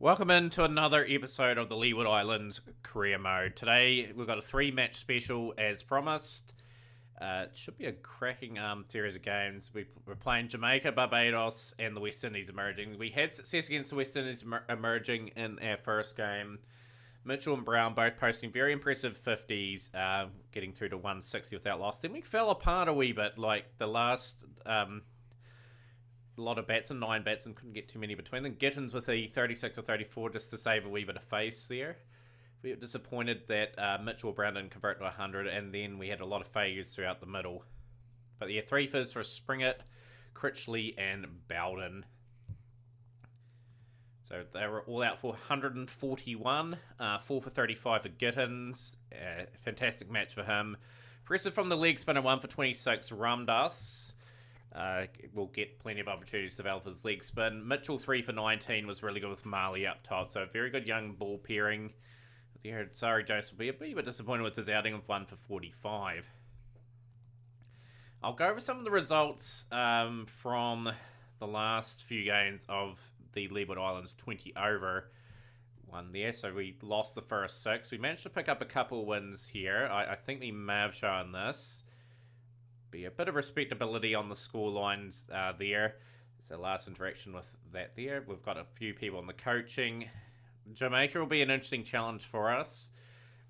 Welcome into another episode of the Leeward Islands career mode. Today we've got a 3-match special as promised. It should be a cracking series of games. We're playing Jamaica, Barbados and the West Indies emerging. We had success against the West Indies emerging in our first game. Mitchell and Brown both posting very impressive 50s, getting through to 160 without loss. Then we fell apart a wee bit, like the last... a lot of batsmen, 9 batsmen, couldn't get too many between them. Gittins with a 36 or 34 just to save a wee bit of face there. We were disappointed that Mitchell Brown didn't convert to 100, and then we had a lot of failures throughout the middle. But yeah, 3 fizz for Springett, Critchley and Bowden. So they were all out for 141, 4 for 35 for Gittins. Fantastic match for him. Impressive from the leg spinner, 1 for 26, Ramdas. Will get plenty of opportunities to develop his leg spin. Mitchell 3 for 19 was really good with Marley up top, so a very good young ball pairing. There, sorry, Joseph will be a bit disappointed with his outing of 1 for 45. I'll go over some of the results from the last few games of the Leeward Islands 20 over one there. So we lost the first 6. We managed to pick up a couple wins here. I think we may have shown this. Be a bit of respectability on the score lines there. It's our last interaction with that there. We've got a few people in the coaching. Jamaica will be an interesting challenge for us.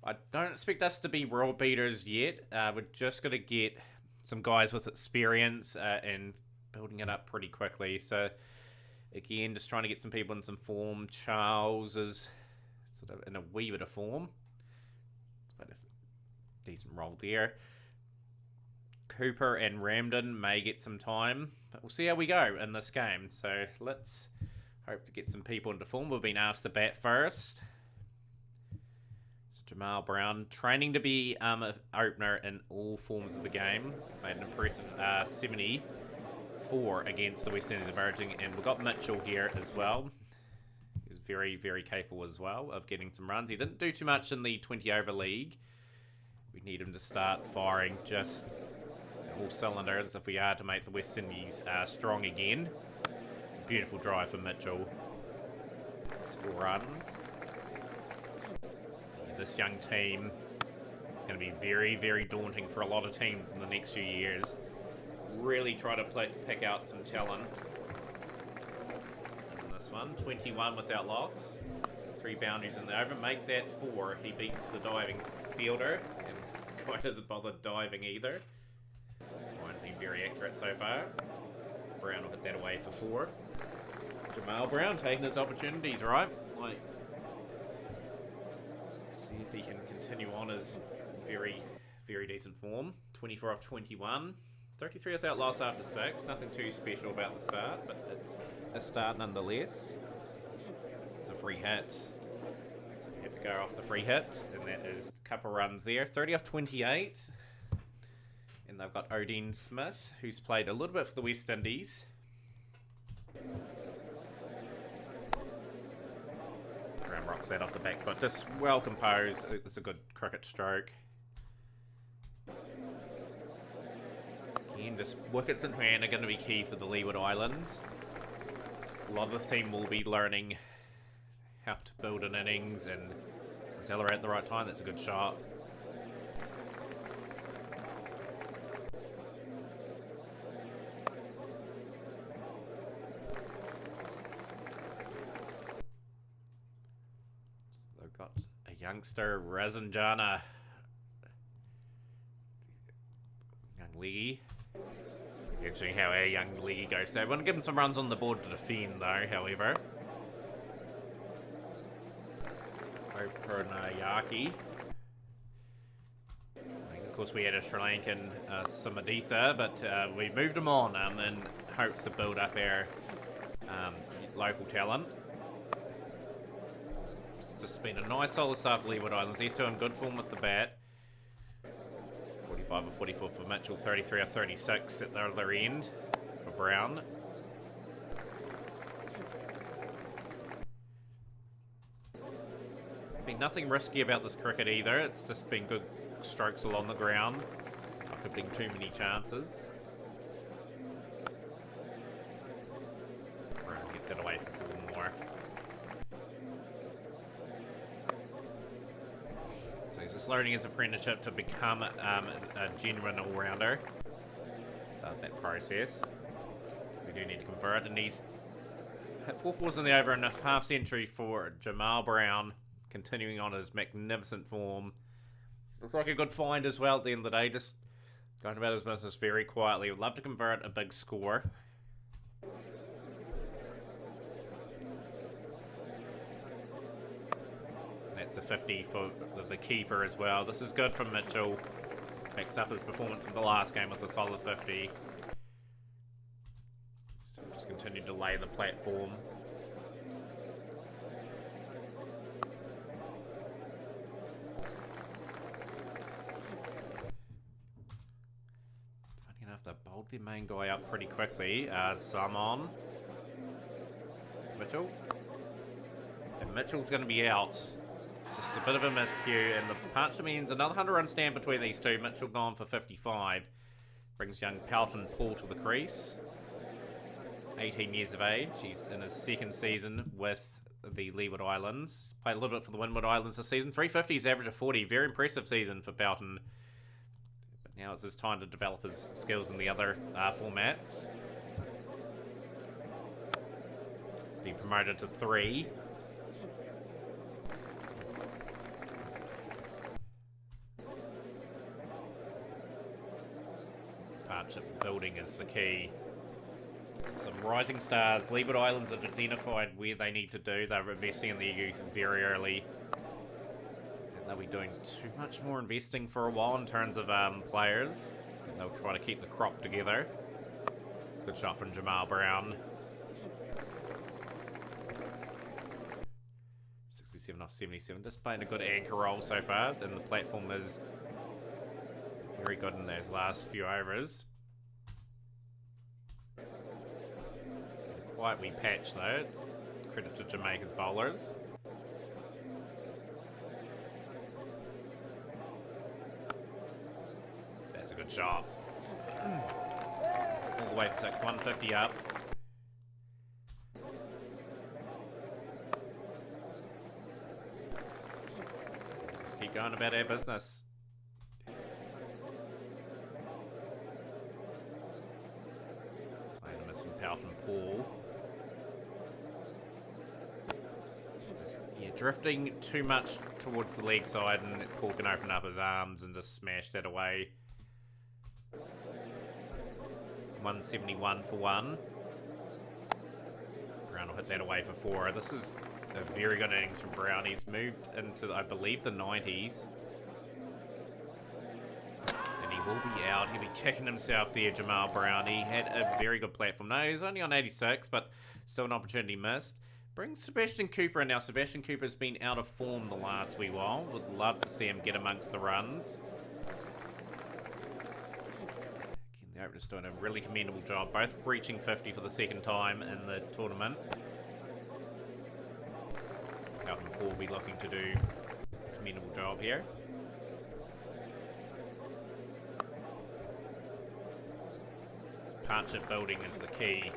I don't expect us to be world beaters yet. We're just going to get some guys with experience and building it up pretty quickly. So again, just trying to get some people in some form. Charles is sort of in a wee bit of form. It's a decent roll there. Cooper and Ramden may get some time, but we'll see how we go in this game. So let's hope to get some people into form. We've been asked to bat first. It's Jamal Brown, training to be an opener in all forms of the game. Made an impressive 74 against the West Indies emerging, and we've got Mitchell here as well. He was very, very capable as well of getting some runs. He didn't do too much in the 20 over league. We need him to start firing just all cylinders if we are to make the West Indies strong again. Beautiful drive for Mitchell. It's 4 runs. Yeah, this young team is going to be very, very daunting for a lot of teams in the next few years. Really try to pick out some talent in this one. 21 without loss. 3 boundaries in the over. Make that 4. He beats the diving fielder and quite doesn't bother diving either. Been very accurate so far. Brown will hit that away for 4. Jamal Brown taking his opportunities, right? Like, see if he can continue on his very, very decent form. 24 off 21. 33 without loss after 6. Nothing too special about the start, but it's a start nonetheless. It's a free hit. So we have to go off the free hit, and that is a couple runs there. 30 off 28. And they've got Odin Smith, who's played a little bit for the West Indies. Graham rocks that off the back foot. Just well composed. It's a good cricket stroke. Again, just wickets in hand are going to be key for the Leeward Islands. A lot of this team will be learning how to build an innings and accelerate at the right time. That's a good shot. Youngster Razanjana. Young leggy. Interesting how our young leggy goes there. We want to give him some runs on the board to defend though, however. Opernayaki. Of course we had a Sri Lankan Samaditha, but we moved him on in hopes to build up our local talent. Just been a nice solid start for Leeward Islands. These two in good form with the bat. 45 or 44 for Mitchell, 33 or 36 at the other end for Brown. There's been nothing risky about this cricket either. It's just been good strokes along the ground. Not giving too many chances. Brown gets it away for 4 more. So he's just learning his apprenticeship to become a genuine all-rounder. Start that process. We do need to convert, and he's hit 4-4s in the over in a half century for Jamal Brown, continuing on his magnificent form. Looks like a good find as well at the end of the day, just going about his business very quietly. Would love to convert a big score. That's a 50 for the keeper as well. This is good from Mitchell. Backs up his performance from the last game with a solid 50. So just continue to lay the platform. Funny enough, they bowled their main guy up pretty quickly. Samon. Mitchell. And Mitchell's going to be out. It's just a bit of a miscue, and the partnership means another 100-run stand between these two. Mitchell gone for 55. Brings young Pelton Paul to the crease. 18 years of age. He's in his second season with the Leeward Islands. Played a little bit for the Windward Islands this season. 350s, average of 40. Very impressive season for Pelton. But now it's his time to develop his skills in the other formats. Being promoted to 3. Partnership building is the key. Some rising stars. Leeward Islands have identified where they need to do. They're investing in their youth very early. They'll be doing too much more investing for a while in terms of players. They'll try to keep the crop together. It's a good shot from Jamal Brown. 67 off 77. Just playing a good anchor role so far. And the platform is very good in those last few overs. Quite wee patch though. It's credit to Jamaica's bowlers. That's a good shot. All the way to 6, 150 up. Just keep going about our business. Playing a miss from Pelton Paul. Drifting too much towards the leg side, and Paul can open up his arms and just smash that away. 171 for 1. Brown will hit that away for 4. This is a very good innings from Brown. He's moved into, I believe, the 90s. And he will be out. He'll be kicking himself there, Jamal Brown. He had a very good platform. No, he's only on 86, but still an opportunity missed. Brings Sebastian Cooper in now. Sebastian Cooper's been out of form the last wee while. Would love to see him get amongst the runs. Again, the opener's doing a really commendable job. Both breaching 50 for the second time in the tournament. Pelton Paul will be looking to do a commendable job here. This partnership building is the key.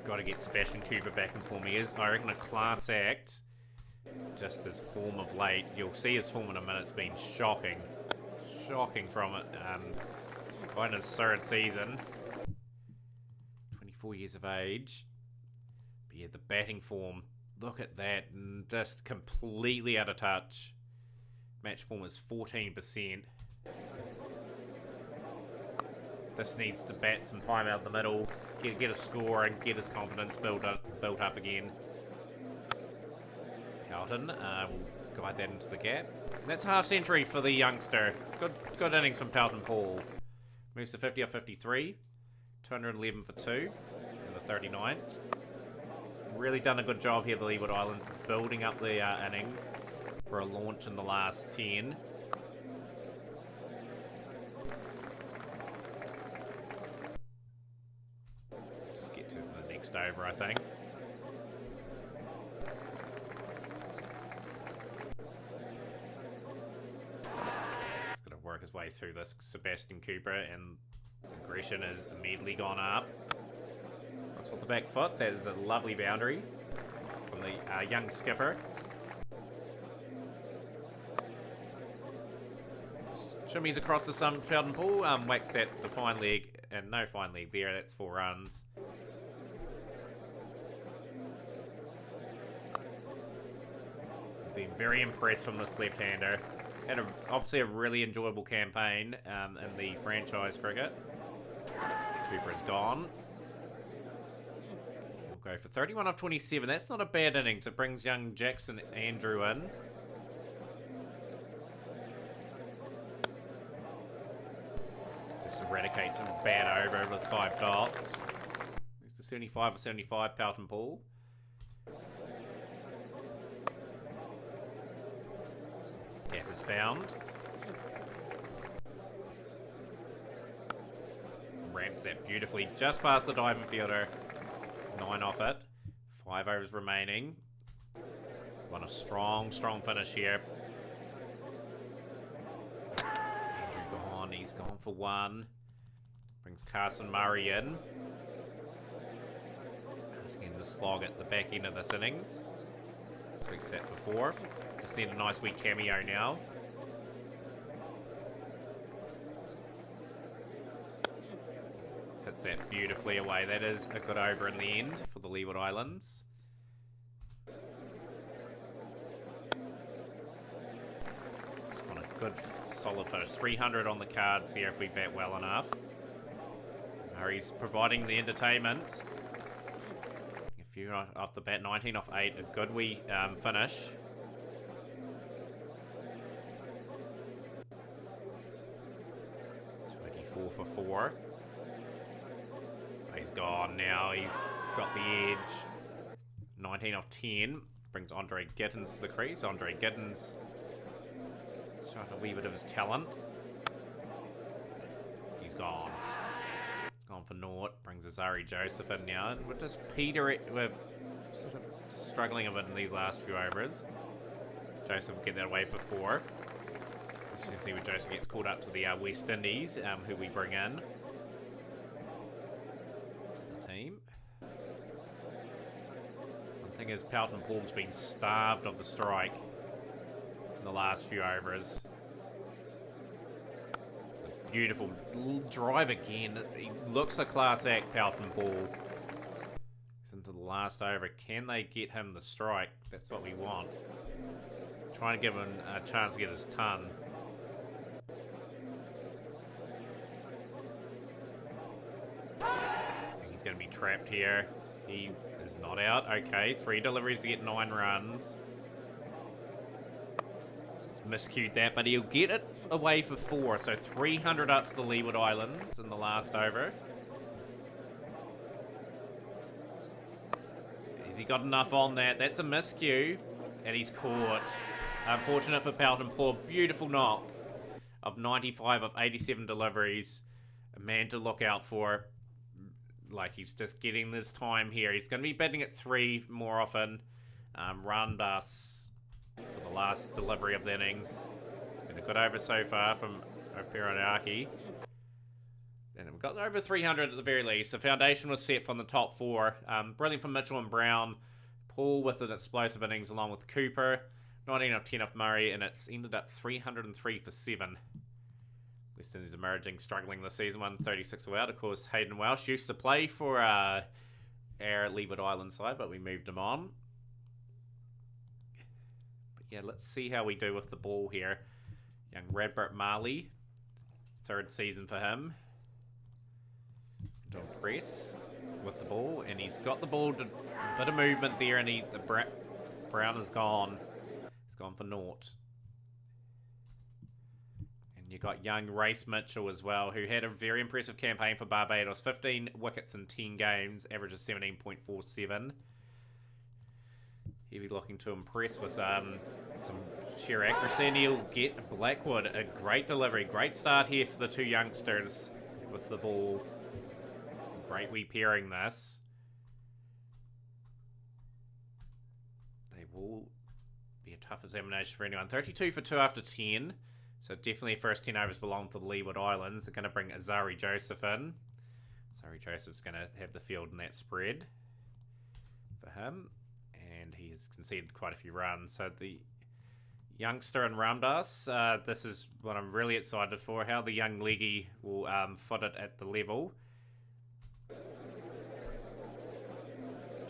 Got to get Sebastian Cooper back in form. He is, I reckon, a class act. Just his form of late. You'll see his form in a minute. It's been shocking. Shocking from it. In his third season. 24 years of age. But yeah, the batting form. Look at that. And just completely out of touch. Match form is 14%. Just needs to bat some time out in the middle, get a score, and get his confidence built up again. Pelton will guide that into the gap. That's half century for the youngster. Good innings from Pelton Paul. Moves to 50 off 53. 211 for 2 in the 39th. Really done a good job here, the Leeward Islands, building up the innings for a launch in the last 10. Over, I think. He's going to work his way through this Sebastian Cooper, and aggression has immediately gone up. Looks off the back foot. That is a lovely boundary from the young skipper. Shimmies across the fountain pool, whacks that the fine leg, and no fine leg there, that's 4 runs. Been very impressed from this left-hander. Had obviously a really enjoyable campaign in the franchise cricket. Cooper is gone. We'll go for 31 off 27. That's not a bad innings. It brings young Jackson Andrew in. This eradicates a bad over with 5 dots. Moves to 75 or 75, Pelton Pool. Gap is found. Ramps that beautifully just past the diving fielder. 9 off it. 5 overs remaining. Want a strong finish here. Andrew gone. He's gone for 1. Brings Carson Murray in. Asking him to slog at the back end of this innings. Swings that for 4. Just need a nice wee cameo now. Hits that beautifully away. That is a good over in the end for the Leeward Islands. Just want a good solid finish. 300 on the cards here if we bat well enough. Murray's providing the entertainment. A few off the bat. 19 off 8. A good wee finish. For 4. He's gone now. He's got the edge. 19 off 10. Brings Andre Gittins to the crease. Andre Gittins showing a wee bit of his talent. He's gone. He's gone for naught. Brings Azari Joseph in now. And we're just we're sort of just struggling a bit in these last few overs. Joseph will get that away for 4. You see when Joseph gets called up to the West Indies, who we bring in. The team. One thing is, Pelton Pool's been starved of the strike in the last few overs. It's a beautiful drive again. He looks a class act, Pelton Pool. He's into the last over. Can they get him the strike? That's what we want. Trying to give him a chance to get his ton. He's going to be trapped here. He is not out. Okay, 3 deliveries to get 9 runs. He's miscued that, but he'll get it away for 4. So 300 up for the Leeward Islands in the last over. Has he got enough on that? That's a miscue. And he's caught. Unfortunate for Pelton. Poor, beautiful knock of 95 of 87 deliveries. A man to look out for. Like, he's just getting this time here. He's going to be batting at 3 more often. Run bus for the last delivery of the innings. It's been a good over so far from Operanaki. And we've got over 300 at the very least. The foundation was set from the top 4. Brilliant from Mitchell and Brown. Paul with an explosive innings along with Cooper. 19 off 10 off Murray. And it's ended up 303 for 7. West Indies emerging, struggling this season, 136 out. Of course, Hayden Welsh used to play for our Leeward Island side, but we moved him on. But yeah, let's see how we do with the ball here. Young Radbert Marley, 3rd season for him. Don't press with the ball, and he's got the ball, to, a bit of movement there, and Brown is gone. He's gone for naught. You got young Race Mitchell as well, who had a very impressive campaign for Barbados. 15 wickets in 10 games, average of 17.47. He'll be looking to impress with some sheer accuracy, and he'll get Blackwood. A great delivery, great start here for the 2 youngsters with the ball. It's a great wee pairing, this. They will be a tough examination for anyone. 32 for 2 after 10. So definitely first 10 overs belong to the Leeward Islands. They're going to bring Azari Joseph in. Azari Joseph's going to have the field in that spread for him. And and he has conceded quite a few runs. So the youngster in Ramdas, this is what I'm really excited for, how the young leggy will foot it at the level.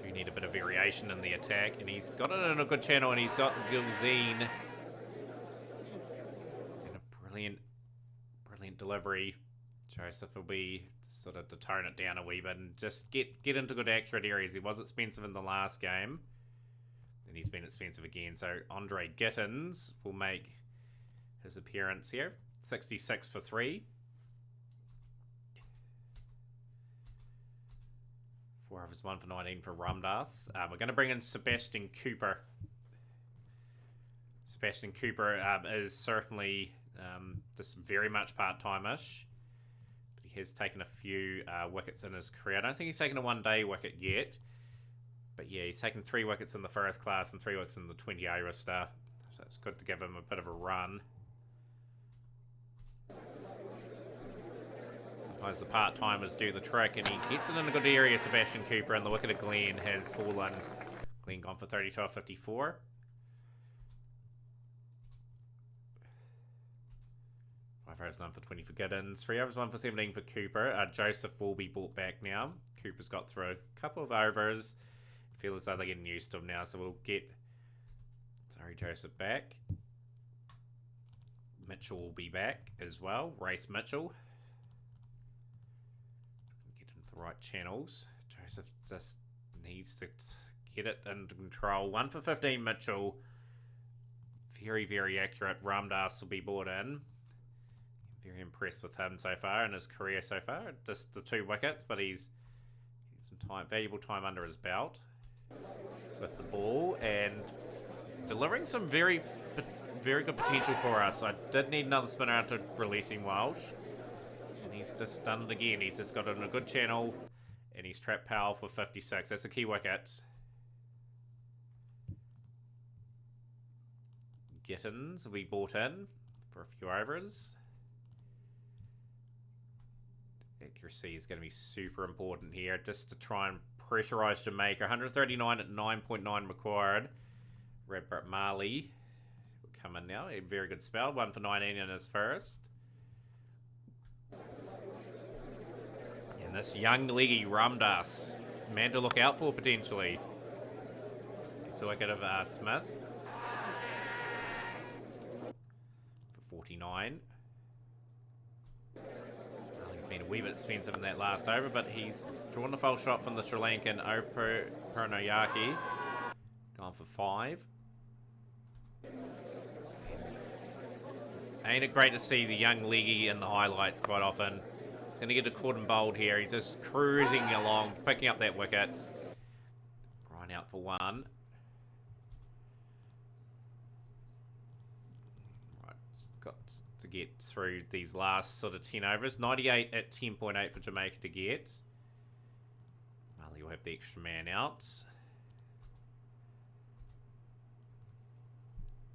Do need a bit of variation in the attack, and he's got it in a good channel, and he's got Gilzine in a brilliant delivery. Joseph will be sort of to tone it down a wee bit and just get into good accurate areas. He was expensive in the last game, and he's been expensive again. So Andre Gittins will make his appearance here. 66 for 3. 4 overs, 1 for 19 for Ramdas. We're going to bring in Sebastian Cooper. Sebastian Cooper is certainly just very much part-time-ish. But he has taken a few wickets in his career. I don't think he's taken a one-day wicket yet. But yeah, he's taken 3 wickets in the first class and 3 wickets in the 20 over stuff. So it's good to give him a bit of a run. Sometimes the part-timers do the trick, and he gets it in a good area, Sebastian Cooper, and the wicket of Glenn has fallen. Glenn gone for 32 off 54. Overs 9 for 20 for Giddens. 3 overs 1 for 17 for Cooper. Joseph will be brought back now. Cooper's got through a couple of overs. Feel as though they're getting used to him now, so we'll get Joseph back. Mitchell will be back as well. Race Mitchell. Get into the right channels. Joseph just needs to get it under control. 1 for 15 Mitchell. Very, very accurate. Ramdas will be brought in. Very impressed with him so far in his career so far. Just the 2 wickets, but he's some valuable time under his belt with the ball, and he's delivering some very good potential for us. I did need another spinner out to releasing Walsh, and he's just done it again. He's just got it in a good channel, and he's trapped Powell for 56. That's a key wicket. Gittins will be brought in for a few overs. Accuracy is going to be super important here, just to try and pressurise Jamaica. 139 at 9.9 required. Redbert Marley will come in now. A very good spell. 1 for 19 in his first. And this young leggy Ramdas, man to look out for potentially. Gets a wicket of Smith for 49. Been a wee bit expensive in that last over, but he's drawn the foul shot from the Sri Lankan Purnoyaki. Gone for 5. Ain't it great to see the young leggy in the highlights quite often. He's going to get a caught and bowled here. He's just cruising along, picking up that wicket. Brian out for 1. Right, got to get through these last sort of 10 overs. 98 at 10.8 for Jamaica to get. Marley will have the extra man out.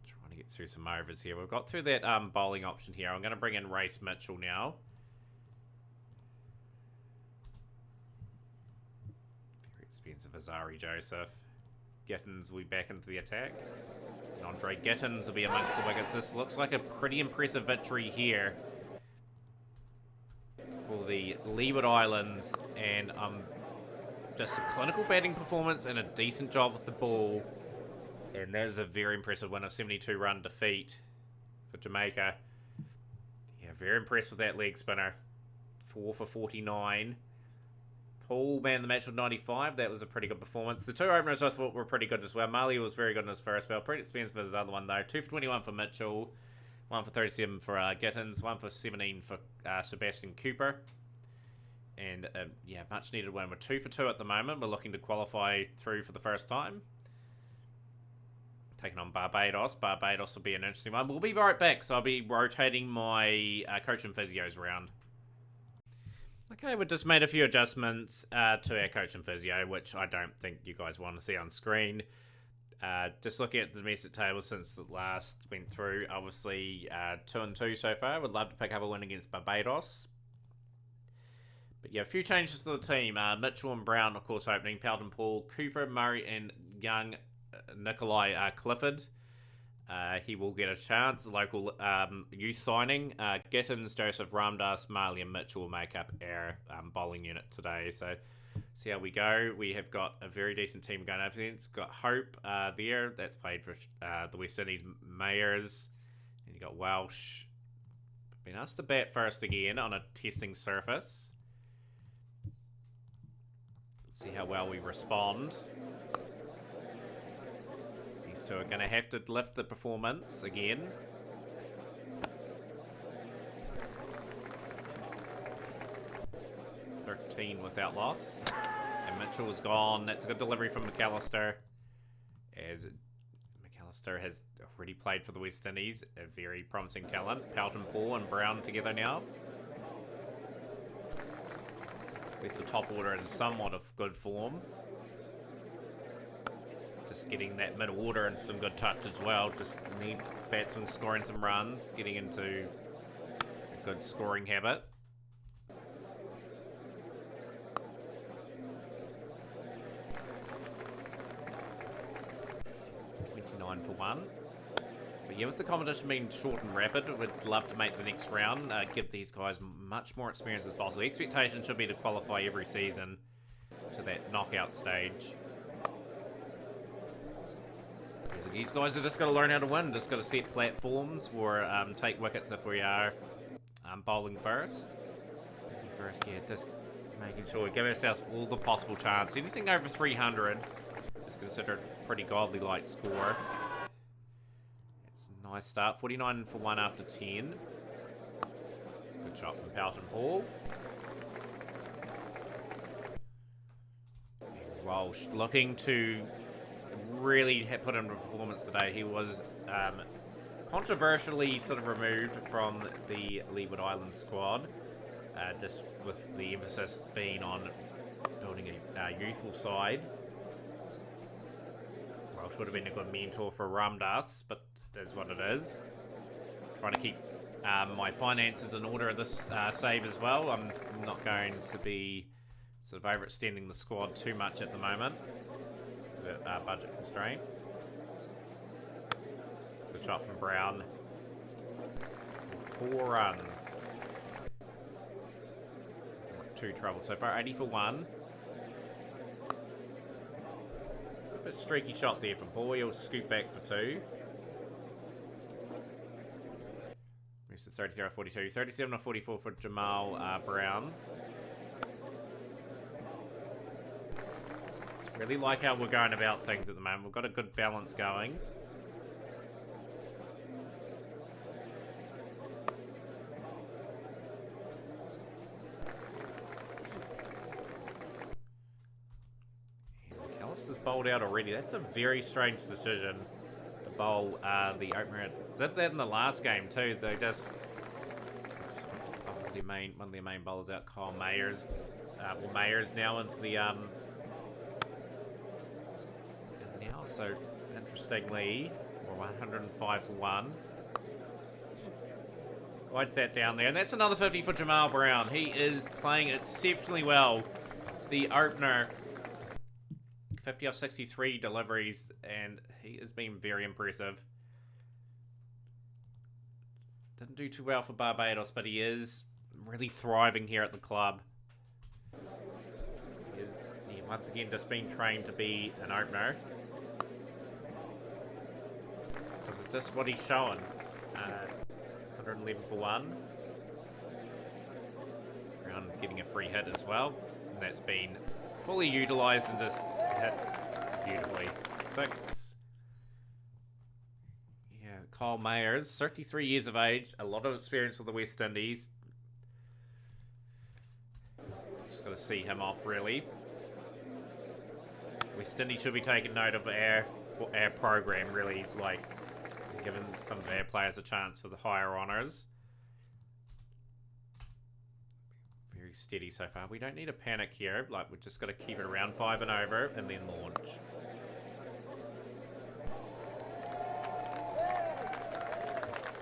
Trying to get through some overs here. We've got through that bowling option here. I'm going to bring in Race Mitchell now. Very expensive Azari Joseph. Gittins will be back into the attack. And Andre Gittins will be amongst the wickets. This looks like a pretty impressive victory here for the Leeward Islands. And just a clinical batting performance and a decent job with the ball. And that is a very impressive win, of 72-run defeat for Jamaica. Yeah, very impressed with that leg spinner. 4 for 49. Paul man the match with 95. That was a pretty good performance. The 2 openers I thought were pretty good as well. Marley was very good in his first spell. Pretty expensive for his other one though. 2 for 21 for Mitchell. 1 for 37 for Gittins. 1 for 17 for Sebastian Cooper. And yeah, much needed win. We're 2 for 2 at the moment. We're looking to qualify through for the first time. Taking on Barbados. Barbados will be an interesting one. We'll be right back. So I'll be rotating my coach and physios around. Okay, we've just made a few adjustments to our coach and physio, which I don't think you guys want to see on screen. Just looking at the domestic table since the last went through, obviously 2-2 so far. Would love to pick up a win against Barbados. But yeah, a few changes to the team. Mitchell and Brown, of course, opening. Pelton Paul, Cooper, Murray and Young Nikolai Clifford. He will get a chance. Local youth signing. Gittins, Joseph Ramdas, Marley and Mitchell will make up our bowling unit today. So see how we go. We have got a very decent team going up against. Got Hope there. That's played for the West Indies Mayors. And you got Welsh. Been asked to bat first again on a testing surface. Let's see how well we respond. These two are going to have to lift the performance again. $13 without loss. And Mitchell is gone. That's a good delivery from McAllister. As McAllister has already played for the West Indies. A very promising talent. Pelton, Paul and Brown together now. At least the top order is somewhat of good form. Just getting that mid order and some good touch as well. Just need batsmen scoring some runs. Getting into a good scoring habit. For one. But yeah, with the competition being short and rapid, we'd love to make the next round, give these guys much more experience as possible. The expectation should be to qualify every season to that knockout stage. Yeah, these guys are just got to learn how to win, just got to set platforms or take wickets if we are bowling first. Batting first, yeah, just making sure we give ourselves all the possible chance. Anything over 300 is considered a pretty godly light score. Nice start. 49 for 1 after 10. It's a good shot from Pelton Paul. And Walsh looking to really put in a performance today. He was controversially sort of removed from the Leeward Islands squad. Just with the emphasis being on building a youthful side. Walsh would have been a good mentor for Ramdas, but is what it is. Trying to keep my finances in order of this save as well. I'm not going to be sort of overextending the squad too much at the moment because of budget constraints. Good shot from Brown. 4 runs. Two trouble so far. 80 for 1. A bit streaky shot there from Paul. He'll scoop back for 2. Moves to 33 or 42. 37 or 44 for Jamal Brown. Just really like how we're going about things at the moment. We've got a good balance going. McAllister's bowled out already. That's a very strange decision. Bowl the opener. Did that in the last game too. They just one of their main bowlers out. Kyle Mayers. Mayers now into the and now so interestingly we're 105 for 1. Wides that down there, and that's another 50 for Jamal Brown. He is playing exceptionally well. The opener. 50 off 63 deliveries, and he has been very impressive. Didn't do too well for Barbados, but he is really thriving here at the club. He is once again just being trained to be an opener. Because it's just what he's showing. 111 for 1. Brown getting a free hit as well, and that's been fully utilised and just hit beautifully. 6. Yeah, Kyle Mayers, 33 years of age, a lot of experience with the West Indies. Just got to see him off, really. West Indies should be taking note of our program, really, like giving some of our players a chance for the higher honours. Very steady so far. We don't need a panic here. Like, we've just got to keep it around 5 and over and then launch.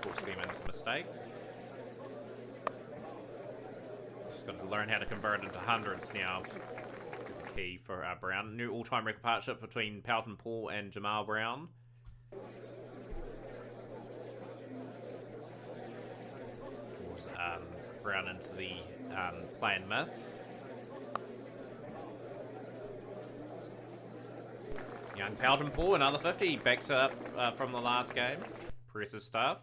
Force them into mistakes. Just got to learn how to convert into hundreds now. Let's give the key for Brown. New all-time record partnership between Pelton Paul and Jamal Brown. Draws Brown into the play and miss. Young Pelton Paul, another 50. Backs it up from the last game. Impressive stuff.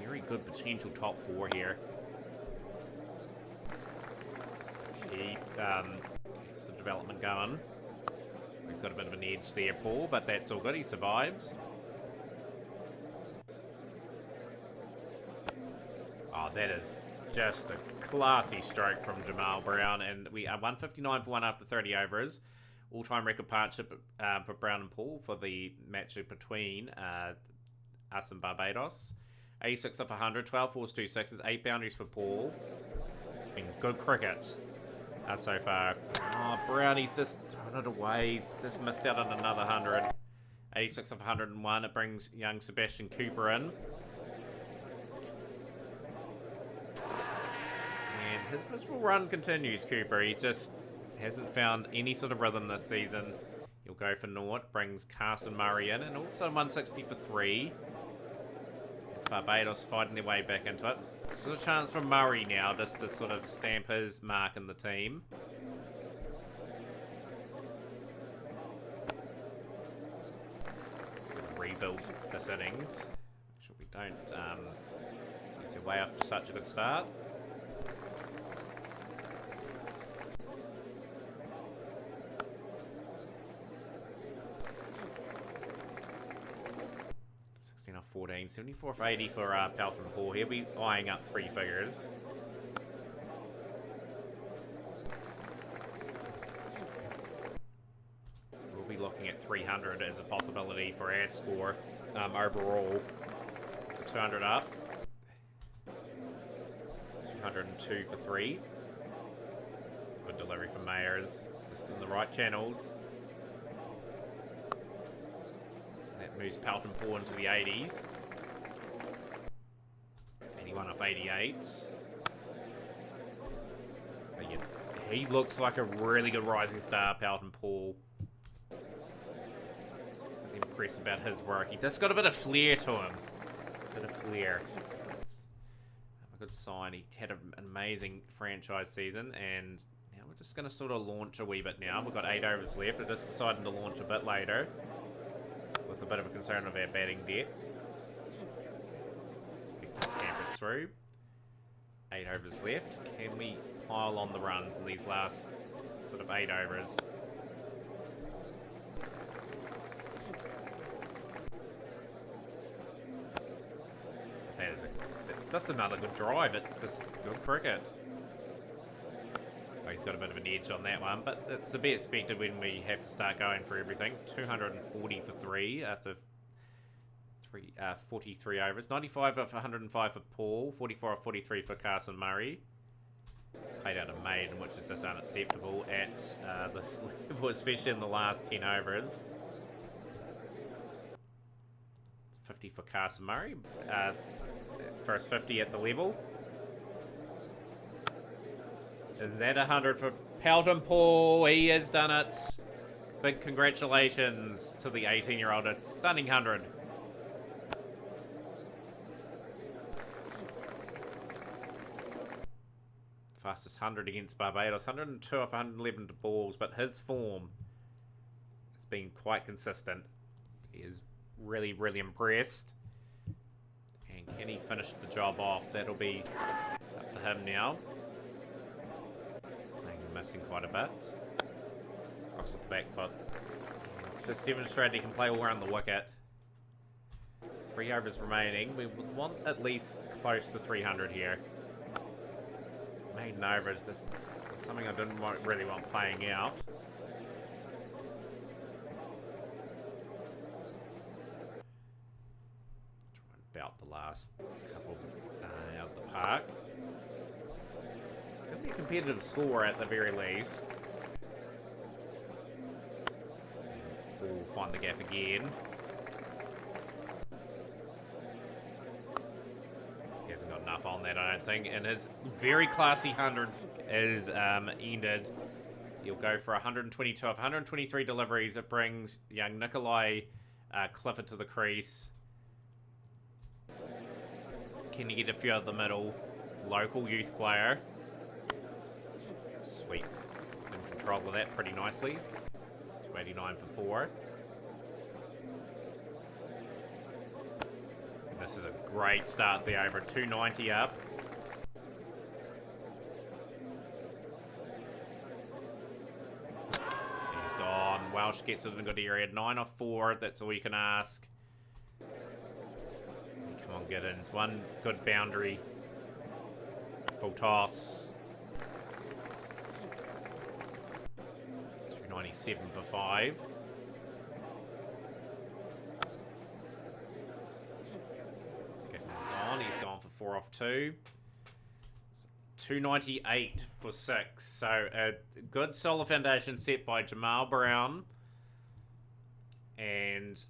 Very good potential top 4 here. Keep the development going. He's got a bit of an edge there, Paul, but that's all good. He survives. Oh, that is just a classy stroke from Jamal Brown. And we are 159 for 1 after 30 overs. All-time record partnership for Brown and Paul for the matchup between us and Barbados. 86 off 100, 12 fours, 2 sixes, 8 boundaries for Paul. It's been good cricket so far. Oh, Brownie's just thrown it away. He's just missed out on another 100. 86 off 101. It brings young Sebastian Cooper in. And his miserable run continues, Cooper. He just hasn't found any sort of rhythm this season. He'll go for naught. Brings Carson Murray in. And also 160 for 3. As Barbados fighting their way back into it. So a chance for Murray now just to sort of stamp his mark in the team. So rebuild this innings. Make sure we don't lose our way after such a good start. Off 14, 74 for 80 for Pelton Paul. He'll be eyeing up 3 figures. We'll be looking at 300 as a possibility for our score overall. 200 up. 202 for 3. Good delivery from Mayers. Just in the right channels. Moves Pelton Paul into the 80s. 81 off 88. But yeah, he looks like a really good rising star, Pelton Paul. I'm impressed about his work. He just got a bit of flair to him. A bit of flair. That's a good sign. He had an amazing franchise season, and now we're just going to sort of launch a wee bit now. We've got 8 overs left. We're just deciding to launch a bit later, with a bit of a concern of our batting depth. Scampers through. 8 overs left. Can we pile on the runs in these last sort of 8 overs? It's just another good drive. It's just good cricket. Oh, he's got a bit of an edge on that one, but it's to be expected when we have to start going for everything. 240 for 3 after 43 overs. 95 off 105 for Paul. 44 off 43 for Carson Murray. He's played out a maiden, which is just unacceptable at this level, especially in the last 10 overs. 50 for Carson Murray. First 50 at the level. Is that 100 for Pelton Paul? He has done it. Big congratulations to the 18-year-old. A stunning 100. Fastest 100 against Barbados. 102 off 111 to balls, but his form has been quite consistent. He is really, really impressed. And can he finish the job off? That'll be up to him now. Missing quite a bit. Cross with the back foot. Just demonstrated he can play all around the wicket. 3 overs remaining. We would want at least close to 300 here. Maiden over is just something I didn't really want playing out. Try about the last couple out of the park. It's going to be a competitive score at the very least. We'll find the gap again. enough on that, I don't think. And his very classy 100 is ended. He'll go for 122 of 123 deliveries. It brings young Nikolai Clifford to the crease. Can he get a few out of the middle? Local youth player. Sweet. In control of that pretty nicely. 289 for 4. And this is a great start there, over 290 up. He's gone. Welsh gets it in a good area. 9 off 4. That's all you can ask. Come on, Giddens. One good boundary. Full toss. 297 for 5. Giddens gone. He's gone for 4 off 2. 298 for 6. So a good solid foundation set by Jamal Brown. And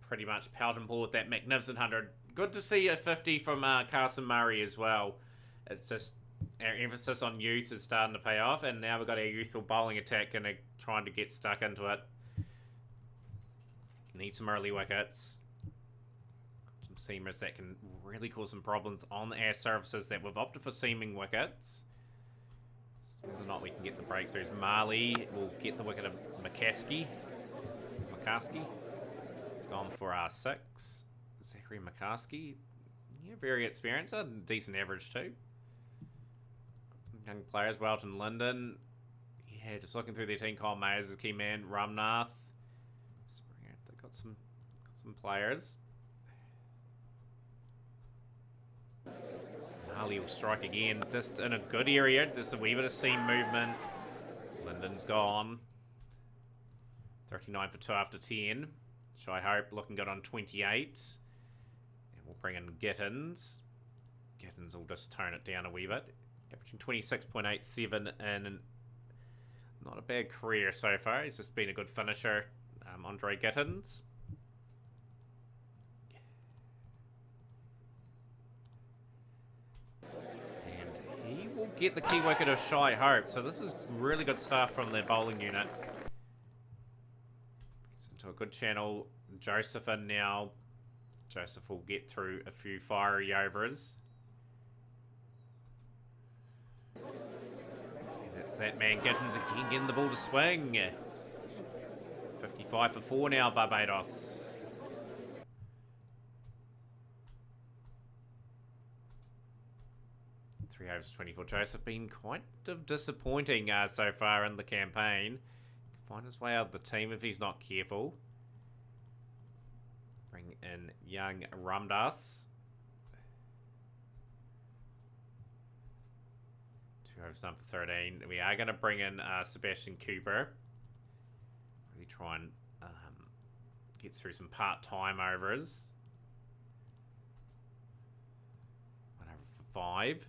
pretty much Pelton Paul with that magnificent 100. Good to see a 50 from Carson Murray as well. It's just our emphasis on youth is starting to pay off, and now we've got our youthful bowling attack and trying to get stuck into it. Need some early wickets. Some seamers that can really cause some problems on our services that we've opted for seaming wickets. So whether or not we can get the breakthroughs. Marley will get the wicket of McCaskey. He's gone for our 6. Zachary McCaskey. Yeah, very experienced. A decent average too. Young players, Welton Linden. Yeah, just looking through their team. Kyle Mayers is a key man. Ramnath. They've got some players. Marley will strike again. Just in a good area. Just a wee bit of seam movement. Linden's gone. 39 for 2 after 10. Shy Hope looking good on 28. And we'll bring in Gittins. Gittins will just tone it down a wee bit. Averaging 26.87 and not a bad career so far. He's just been a good finisher, Andre Gittins. And he will get the key wicket of Shy Hope. So this is really good stuff from the bowling unit. Gets into a good channel. Joseph in now. Joseph will get through a few fiery overs. That man Gittins again getting the ball to swing. 55 for 4 now, Barbados. Three overs, 24. Joseph been quite disappointing so far in the campaign. Can find his way out of the team if he's not careful. Bring in young Ramdas. 2 overs done for 13. We are going to bring in Sebastian Cooper. Really try and get through some part-time overs. 1 over for 5.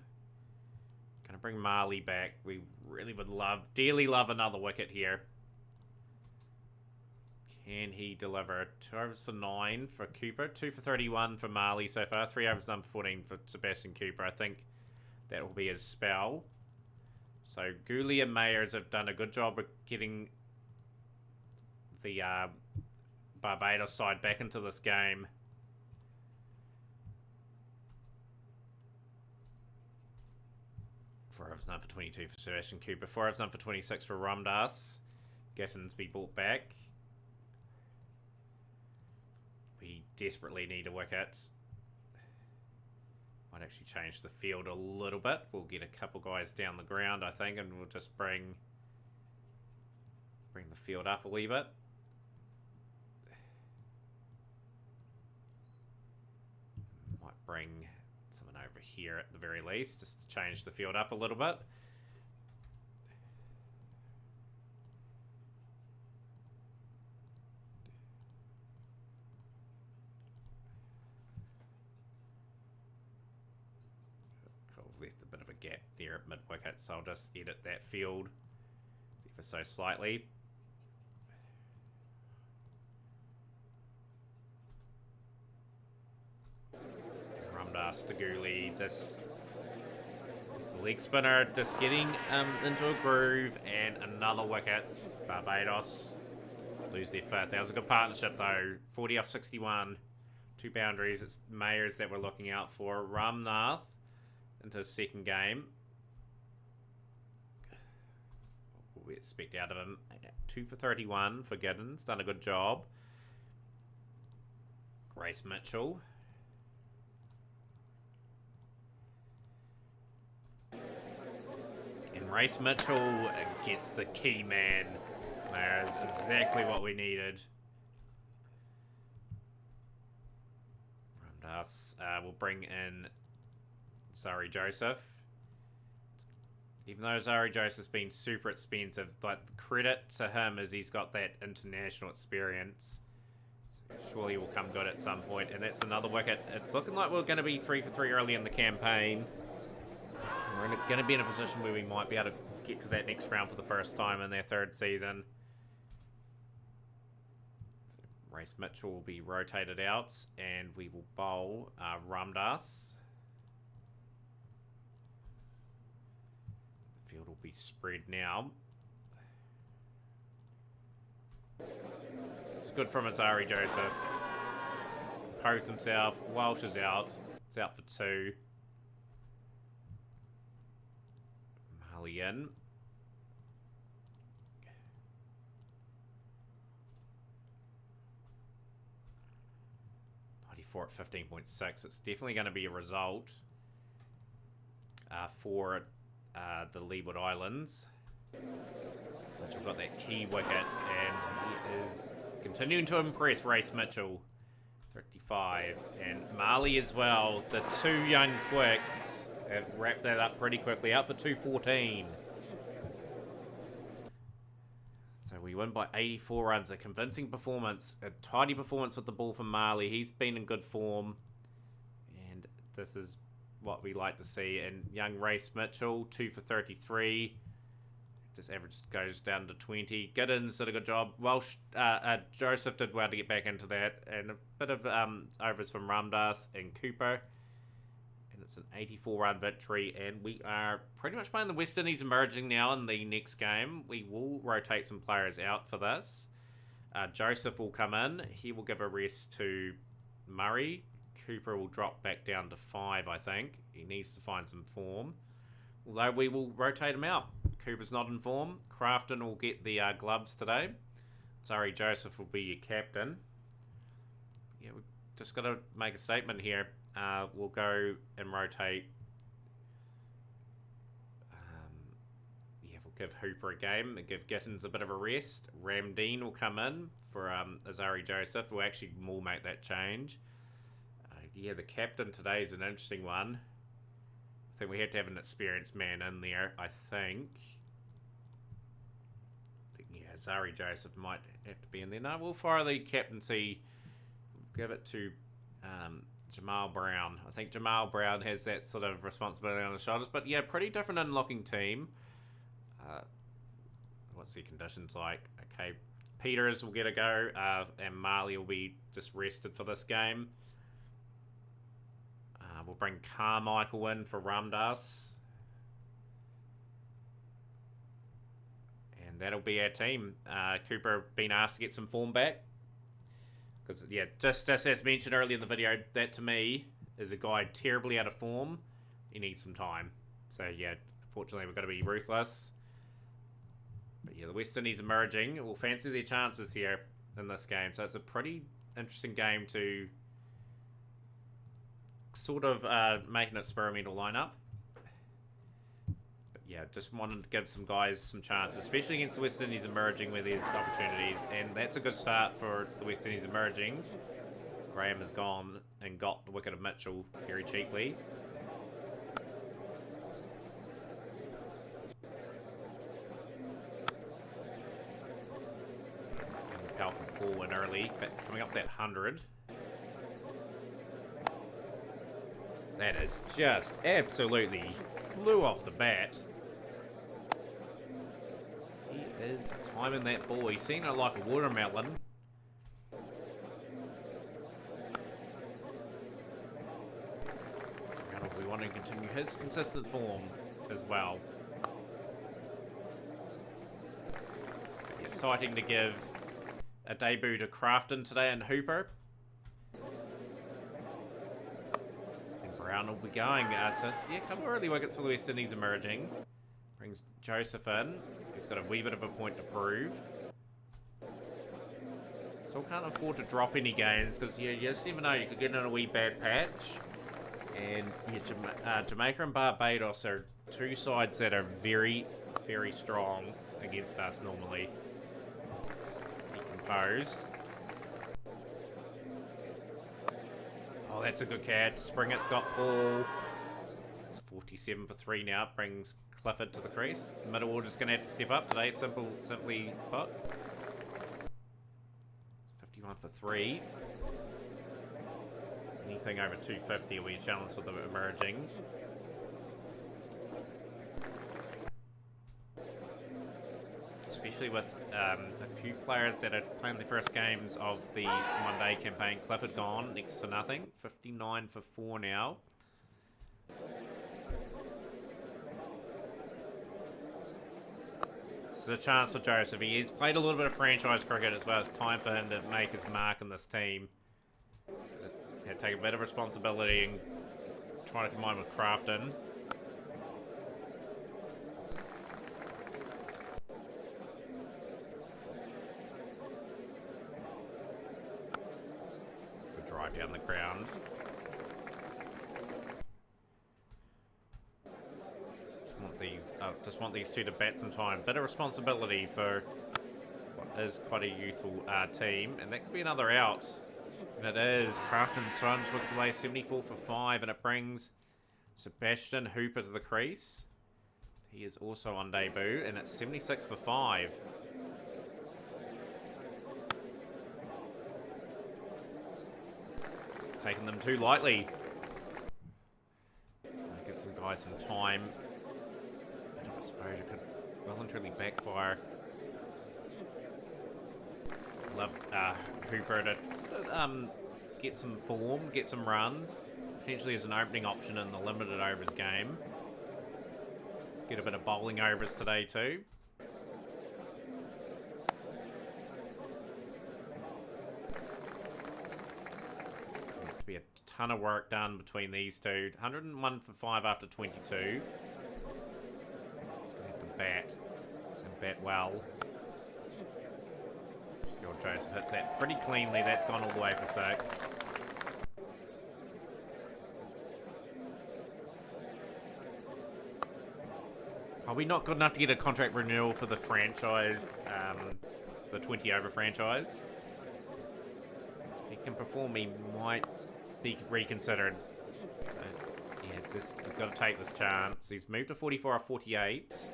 Going to bring Marley back. We really would dearly love another wicket here. Can he deliver? 2 overs for 9 for Cooper. 2 for 31 for Marley so far. 3 overs done for 14 for Sebastian Cooper. I think that will be his spell. So Gooley and Mayers have done a good job of getting the Barbados side back into this game. Four overs done for 22 for Sebastian Cooper. 4 overs done for 26 for Ramdas. Gittins be brought back. We desperately need a wicket. Might actually change the field a little bit. We'll get a couple guys down the ground, I think, and we'll just bring the field up a wee bit. Might bring someone over here at the very least, just to change the field up a little bit. Left a bit of a gap there at mid-wicket, so I'll just edit that field ever so slightly. Ramdas to Gooley. This leg spinner just getting into a groove, and another wicket. Barbados lose their fifth. That was a good partnership though. 40 off 61. 2 boundaries. It's Mayers that we're looking out for. Ramnath into his second game. What we expect out of him. 2 for 31 for Giddens. Done a good job. Grace Mitchell. And Race Mitchell gets the key man. There's exactly what we needed. Ramdas will bring in Zari Joseph. Even though Zari Joseph's been super expensive, but the credit to him is he's got that international experience. So surely he will come good at some point. And that's another wicket. It's looking like we're going to be 3 for 3 early in the campaign. We're going to be in a position where we might be able to get to that next round for the first time in their 3rd season. So Race Mitchell will be rotated out, and we will bowl Ramdas. The field will be spread now. It's good from Azari Joseph. He's composed himself. Walsh is out. It's out for 2. In. 94 at 15.6. It's definitely going to be a result for the Leeward Islands. Mitchell got that key wicket, and he is continuing to impress. Race Mitchell, 35, and Marley as well. The 2 young quicks have wrapped that up pretty quickly. Out for 214. So we win by 84 runs. A convincing performance. A tidy performance with the ball from Marley. He's been in good form. And this is what we like to see. And young Race Mitchell, 2 for 33. Just average goes down to 20. Giddens did a good job. Welsh, Joseph did well to get back into that. And a bit of overs from Ramdas and Cooper. It's an 84-run victory, and we are pretty much playing the West Indies emerging now in the next game. We will rotate some players out for this. Joseph will come in. He will give a rest to Murray. Cooper will drop back down to 5, I think. He needs to find some form. Although we will rotate him out. Cooper's not in form. Crafton will get the gloves today. Sorry, Joseph will be your captain. Yeah, we've just got to make a statement here. We'll go and rotate. We'll give Hooper a game and give Gittins a bit of a rest. Ramdeen will come in for Azari Joseph, who actually will make that change. The captain today is an interesting one. I think we had to have an experienced man in there, I think. Azari Joseph might have to be in there. No, we'll fire the captaincy. Give it to Jamal Brown. I think Jamal Brown has that sort of responsibility on his shoulders. But yeah, pretty different unlocking team. What's the conditions like? Okay, Peters will get a go, and Marley will be just rested for this game. We'll bring Carmichael in for Ramdas. And that'll be our team. Cooper been asked to get some form back. Because, yeah, just as mentioned earlier in the video, that to me is a guy terribly out of form. He needs some time. So, yeah, unfortunately, we've got to be ruthless. But, yeah, the West Indies emerging will fancy their chances here in this game. So, it's a pretty interesting game to sort of make an experimental lineup. But, yeah, just wanted to give some guys some chances, especially against the West Indies emerging where there's opportunities. And that's a good start for the West Indies emerging. As Graham has gone and got the wicket of Mitchell very cheaply. And Palford Paul win early, but coming up that 100. That is just absolutely flew off the bat. He is timing that ball. He's seen it like a watermelon. Brown will be wanting to continue his consistent form as well. Exciting to give a debut to Crafton today and Hooper. And Brown will be going. So, yeah, a couple of early wickets for the West Indies emerging. Brings Joseph in. He's got a wee bit of a point to prove. Still can't afford to drop any gains because you just never know. You could get in a wee bad patch. And yeah, Jamaica and Barbados are two sides that are very, very strong against us normally. So be composed. Oh, that's a good catch. Springett's got Paul. It's 47 for 3 now. Brings Clifford to the crease. The middle order's going to have to step up today. Simply put. 51 for 3. Anything over 250 will be a challenge for the emerging. Especially with a few players that are playing the first games of the one-day campaign. Clifford gone, next to nothing. 59 for 4 now. This is a chance for Joseph. He's played a little bit of franchise cricket as well. It's time for him to make his mark in this team. He'll take a bit of responsibility and try to combine with Crafton. Good drive down the ground. Just want these two to bat some time. Bit of responsibility for what is quite a youthful team, and that could be another out. And it is. Crafton runs with the play 74 for 5, and it brings Sebastian Hooper to the crease. He is also on debut, and it's 76 for 5. Taking them too lightly. Trying to give some guys some time. Bit of exposure could well and truly backfire. Love Hooper to get some form, get some runs. Potentially as an opening option in the limited overs game. Get a bit of bowling overs today too. There's going to have to be a ton of work done between these two. 101 for 5 after 22. Just going to have to bat and bat well. Joseph hits that pretty cleanly. That's gone all the way for 6. Probably not good enough to get a contract renewal for the franchise, the 20-over franchise. If he can perform, he might be reconsidered. So, yeah, he's got to take this chance. He's moved to 44 off 48.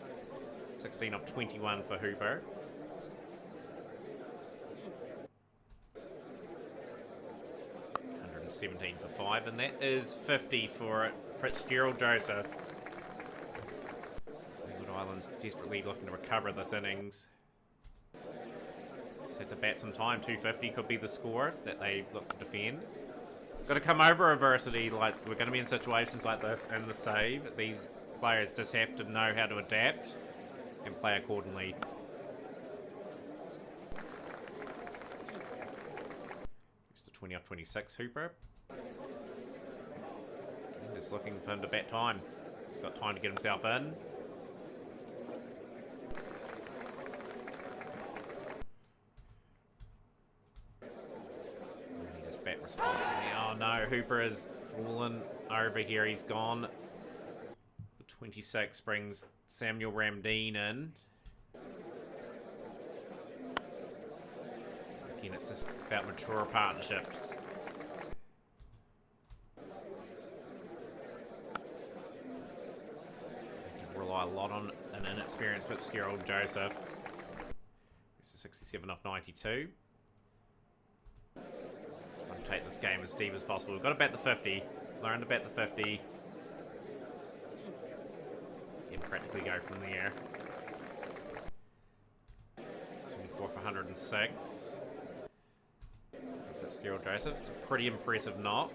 16 off 21 for Hooper. 17 for 5, and that is 50 for Fitzgerald Joseph. Leeward Islands desperately looking to recover this innings. Just had to bat some time. 250 could be the score that they look to defend. Got to come over adversity. Like we're going to be in situations like this in the save. These players just have to know how to adapt and play accordingly. Next to 20 off 26, Hooper. And just looking for him to bat time. He's got time to get himself in. Really just bat responsibly. Oh no, Hooper has fallen over here. He's gone. 26 brings Samuel Ramdeen in. Again, it's just about mature partnerships. You can rely a lot on an inexperienced Fitzgerald Joseph. This is 67 off 92. Trying to take this game as deep as possible. We've got to bat the 50. Learn to bat the 50. And practically go from there. 74 for 106. For Fitzgerald Joseph. It's a pretty impressive knock.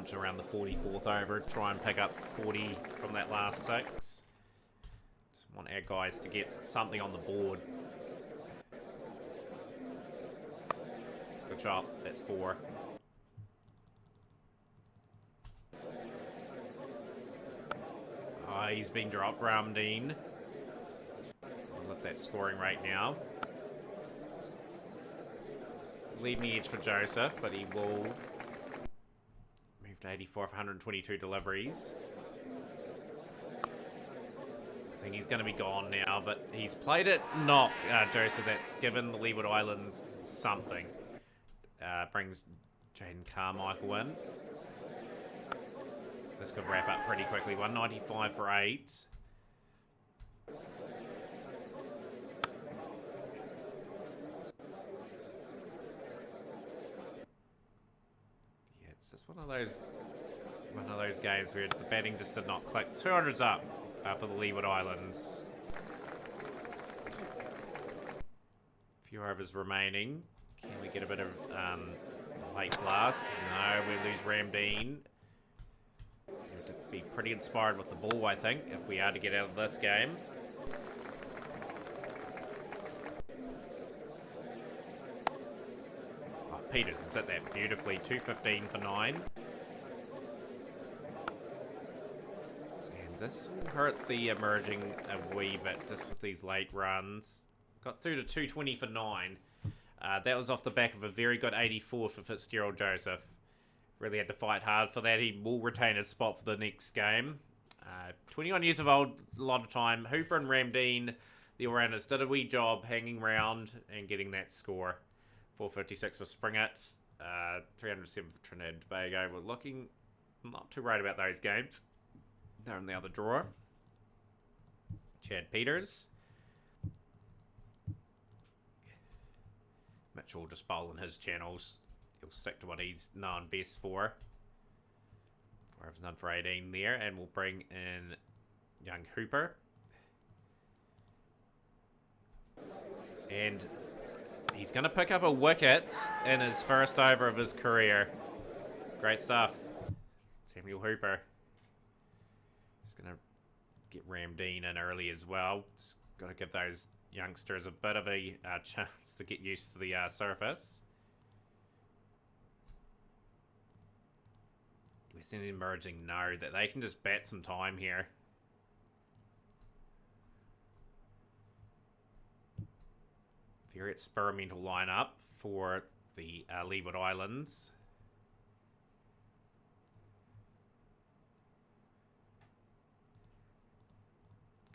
punch around the 44th over, try and pick up 40 from that last 6. Just want our guys to get something on the board. Good job, that's 4. Oh, he's been dropped, Ramdeen. I'll lift that scoring rate now. Leading the edge for Joseph, but he will move to 84 for 122 deliveries. I think he's going to be gone now, but he's played it knock, Joseph. That's given the Leeward Islands something. Brings Jaden Carmichael in. This could wrap up pretty quickly. 195 for 8. It's just one of those games where the batting just did not click. 200's up for the Leeward Islands. A few overs remaining. Can we get a bit of late blast? No, we lose Ramdeen. We have to be pretty inspired with the ball, I think, if we are to get out of this game. Peters has hit that beautifully. 215 for 9. And this will hurt the emerging a wee bit just with these late runs. Got through to 220 for 9. That was off the back of a very good 84 for Fitzgerald Joseph. Really had to fight hard for that. He will retain his spot for the next game. 21 years of old, a lot of time. Hooper and Ramdeen, the all-rounders, did a wee job hanging around and getting that score. 456 for Springett, 307 for Trinidad and Tobago. We're looking not too right about those games. They're in the other drawer. Chad Peters. Mitchell just bowling his channels. He'll stick to what he's known best for. 4 overs none for 18 there, and we'll bring in young Hooper. And he's going to pick up a wicket in his first over of his career. Great stuff. Samuel Hooper. He's going to get Ramdeen in early as well. Just got to give those youngsters a bit of a chance to get used to the surface. West Indian emerging know that they can just bat some time here. Very experimental lineup for the Leeward Islands.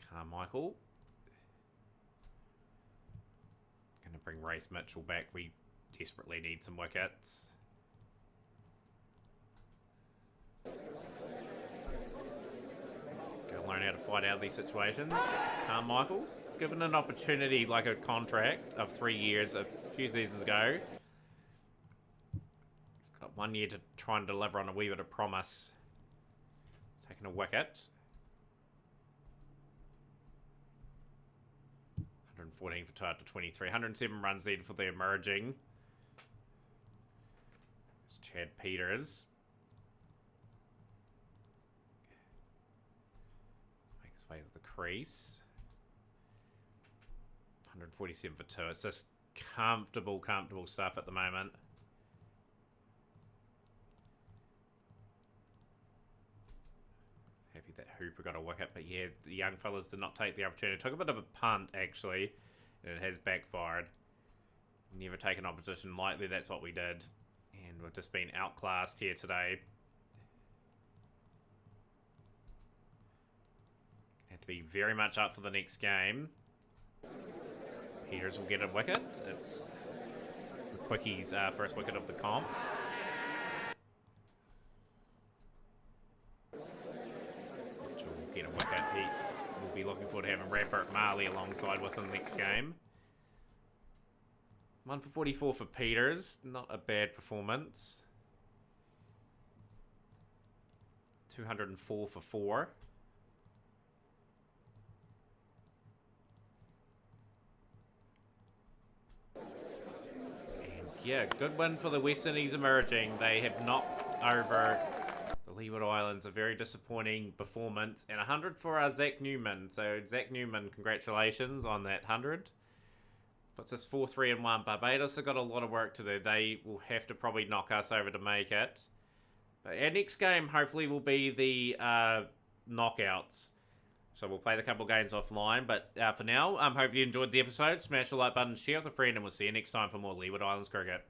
Carmichael. Going to bring Race Mitchell back. We desperately need some wickets. Got to learn how to fight out of these situations. Carmichael. Given an opportunity like a contract of 3 years a few seasons ago. He's got 1 year to try and deliver on a wee bit of promise. Taking a wicket. 114 for 2 out to 23. 107 runs needed for the emerging. It's Chad Peters. Makes his way to the crease. 147 for 2. It's just comfortable stuff at the moment. Happy that Hooper got a wicket, but yeah, the young fellas did not take the opportunity. Took a bit of a punt, actually, and it has backfired. Never taken opposition lightly, that's what we did. And we've just been outclassed here today. Have to be very much up for the next game. Peters will get a wicket. It's the Quickies' first wicket of the comp. Mitchell will get a wicket. He will be looking forward to having Rampart Marley alongside with him next game. 1 for 44 for Peters. Not a bad performance. 204 for 4. Yeah, good win for the West Indies emerging. They have knocked over the Leeward Islands, a very disappointing performance. And 100 for Zach Newman. So, Zach Newman, congratulations on that 100. Puts us 4-3-1. Barbados have got a lot of work to do. They will have to probably knock us over to make it. But our next game, hopefully, will be the knockouts. So we'll play the couple games offline. But for now, hope you enjoyed the episode. Smash the like button, share with a friend, and we'll see you next time for more Leeward Islands cricket.